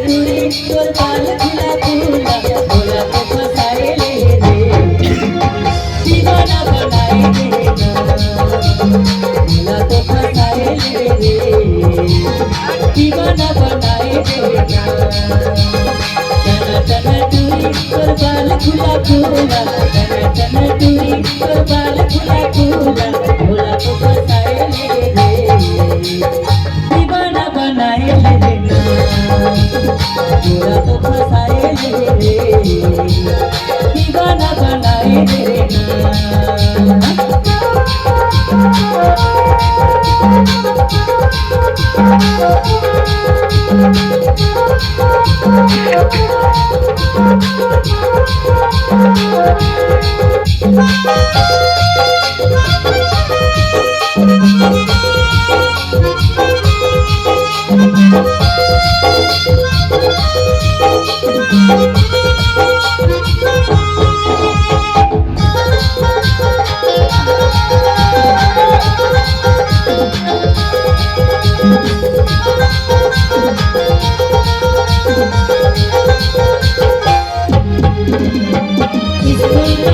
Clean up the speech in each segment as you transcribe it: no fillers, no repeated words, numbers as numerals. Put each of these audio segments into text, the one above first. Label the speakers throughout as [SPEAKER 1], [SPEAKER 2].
[SPEAKER 1] टूरी तोर बाल खुला खुला भोला को फसाए ले रे दीवाना बनाए देना भोला को फसाए ले रे दीवाना बनाए देना टना टूरी तोर बाल खुला खुला टना टूरी तोर बाल खुला खुला भोला को फसाए ले रे दीवाना बनाए ले देना भोला को फसाए ले रे दीवाना बनाए ले देना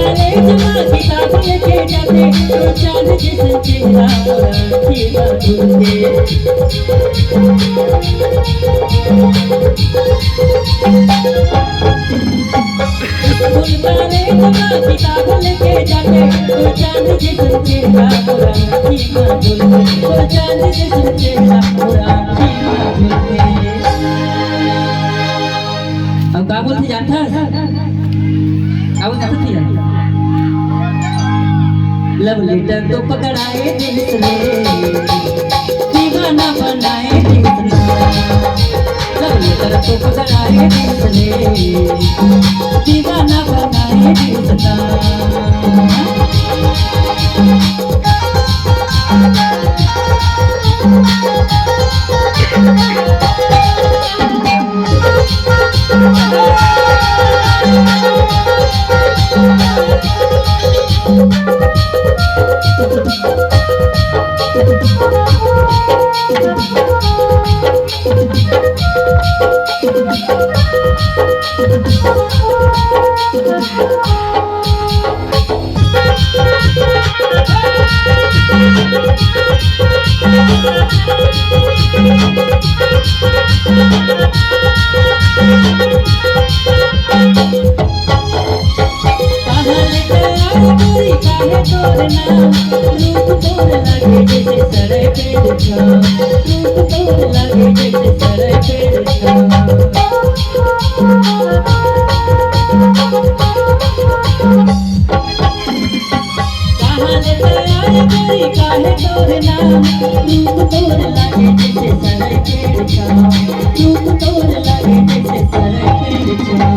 [SPEAKER 1] किताब लेके जाते तो चांद जैसे चेहरा खीरा ढूंढे किताब लेके जाते तो चांद जैसे चेहरा खीरा ढूंढे तो चांद जैसे चेहरा खीरा ढूंढे। अब क्या बोलते जानता है क्या बोलता थी लव लेटर तो पकड़ाए दिल ने दीवाना बनाए जितना लव लेटर तो पकड़ाए दिल ने दीवाना बनाए जितना रूप तोड़ लागे जैसे सर पे